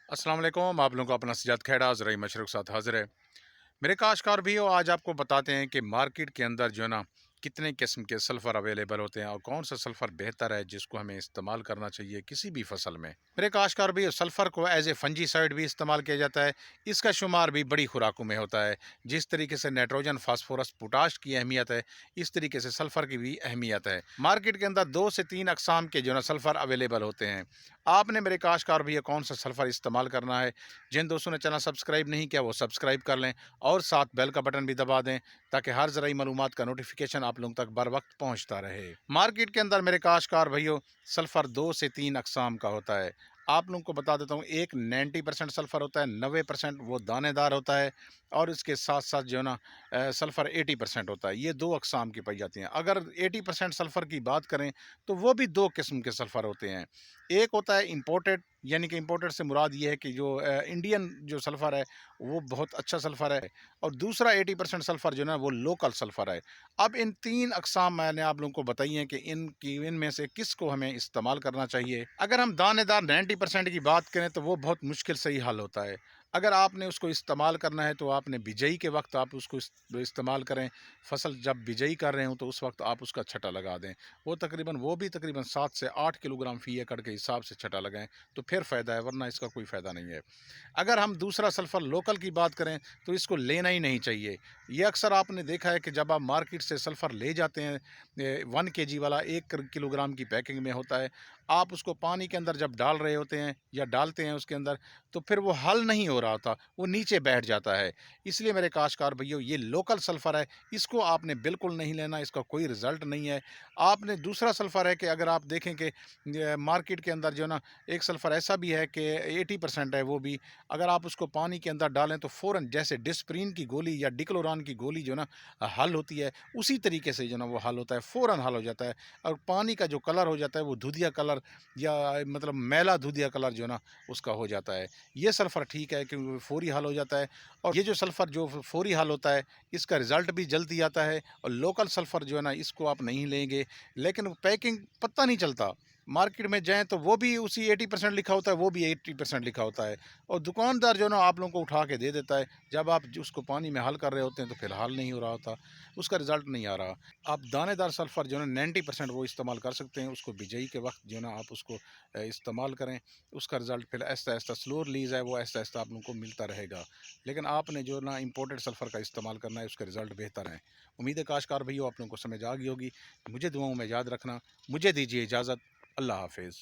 अस्सलाम वालेकुम। आप लोगों को अपना सज्जाद खेड़ा ज़राई मशरूक़ साथ हाज़िर है। मेरे काश्तकार भी हो, आज आपको बताते हैं कि मार्केट के अंदर जो है ना कितने किस्म के सल्फ़र अवेलेबल होते हैं और कौन सा सल्फ़र बेहतर है जिसको हमें इस्तेमाल करना चाहिए किसी भी फसल में। मेरे काश्तकार भी सल्फ़र को एज ए फंजीसाइड भी इस्तेमाल किया जाता है। इसका शुमार भी बड़ी खुराकों में होता है। जिस तरीके से नाइट्रोजन, फास्फोरस, पोटाश की अहमियत है, इस तरीके से सल्फ़र की भी अहमियत है। मार्केट के अंदर 2 से 3 अकसाम के जो है ना सल्फ़र अवेलेबल होते हैं। आपने मेरे काश्तकार भैया कौन सा सल्फ़र इस्तेमाल करना है। जिन दोस्तों ने चैनल सब्सक्राइब नहीं किया वो सब्सक्राइब कर लें और साथ बेल का बटन भी दबा दें ताकि हर ज़राई मालूमात का नोटिफिकेशन आप लोगों तक बर वक्त पहुँचता रहे। मार्केट के अंदर मेरे काश्तकार भैया सल्फ़र 2 से 3 अकसाम का होता है। आप लोगों को बता देता हूँ, एक 90% सल्फ़र होता है, 90% वो दानेदार होता है और इसके साथ साथ जो है ना सल्फ़र 80% होता है। ये 2 अकसाम की पाई जाती हैं। अगर 80% सल्फ़र की बात करें तो वो भी 2 किस्म के सल्फ़र होते हैं। एक होता है इम्पोर्टेड, यानी कि इम्पोर्टेड से मुराद ये है कि जो इंडियन जो सल्फ़र है वो बहुत अच्छा सल्फ़र है, और दूसरा 80% सल्फ़र जो है ना वो लोकल सल्फ़र है। अब इन 3 अक़साम मैंने आप लोगों को बताई हैं कि इनमें से किसको हमें इस्तेमाल करना चाहिए। अगर हम दानेदार 90% की बात करें तो वो बहुत मुश्किल से ही हल होता है। अगर आपने उसको इस्तेमाल करना है तो आपने बिजाई के वक़्त आप उसको इस्तेमाल करें। फसल जब बिजाई कर रहे हों तो उस वक़्त आप उसका छटा लगा दें। वो भी तकरीबन 7 से 8 किलोग्राम फ़ी एकड़ के हिसाब से छटा लगाएँ तो फिर फ़ायदा है, वरना इसका कोई फ़ायदा नहीं है। अगर हम दूसरा सल्फ़र लोकल की बात करें तो इसको लेना ही नहीं चाहिए। ये अक्सर आपने देखा है कि जब आप मार्केट से सल्फ़र ले जाते हैं, 1 केजी वाला 1 किलोग्राम की पैकिंग में होता है। आप उसको पानी के अंदर जब डाल रहे होते हैं या डालते हैं उसके अंदर, तो फिर वो हल नहीं हो रहा होता, वो नीचे बैठ जाता है। इसलिए मेरे काश्तकार भइयों, ये लोकल सल्फ़र है, इसको आपने बिल्कुल नहीं लेना, इसका कोई रिज़ल्ट नहीं है। आपने दूसरा सल्फ़र है कि अगर आप देखें कि मार्केट के अंदर जो है ना एक सल्फ़र ऐसा भी है कि 80% है, वो भी अगर आप उसको पानी के अंदर डालें तो फ़ौरन जैसे डिस्प्रिन की गोली या डिक्लोरान की गोली जो है ना हल होती है, उसी तरीके से जो है ना वो हल होता है, फ़ौरन हल हो जाता है। और पानी का जो कलर हो जाता है वो दूधिया कलर, या मतलब मैला दूधिया कलर जो है ना उसका हो जाता है। ये सल्फ़र ठीक है क्योंकि वो फ़ौरी हल हो जाता है, और ये जो सल्फ़र जो फ़ौरी हल होता है इसका रिज़ल्ट भी जल्दी आता है। और लोकल सल्फ़र जो है ना इसको आप नहीं लेंगे, लेकिन पैकिंग पता नहीं चलता। मार्केट में जाएँ तो वो भी उसी 80% लिखा होता है, वो भी 80% लिखा होता है, और दुकानदार जो है ना आप लोगों को उठा के दे देता है। जब आप उसको पानी में हल कर रहे होते हैं तो फ़िलहाल नहीं हो रहा होता, उसका रिज़ल्ट नहीं आ रहा। आप दानेदार सल्फ़र जो है ना 90% वो इस्तेमाल कर सकते हैं, उसको बिजाई के वक़्त जो है ना आप उसको इस्तेमाल करें। उसका रिज़ल्ट फिर आहिस्ता-आहिस्ता स्लो रिलीज़ है, वो आहिस्ता-आहिस्ता आप लोगों को मिलता रहेगा। लेकिन आपने जो ना इम्पोर्टेड सल्फ़र का इस्तेमाल करना है, उसके रिज़ल्ट बेहतर हैं। उम्मीद है काश्तकार भइयों आप लोगों को समझ आ गई होगी। मुझे दुआओं में याद रखना। मुझे दीजिए इजाज़त। अल्लाह हाफ़िज़।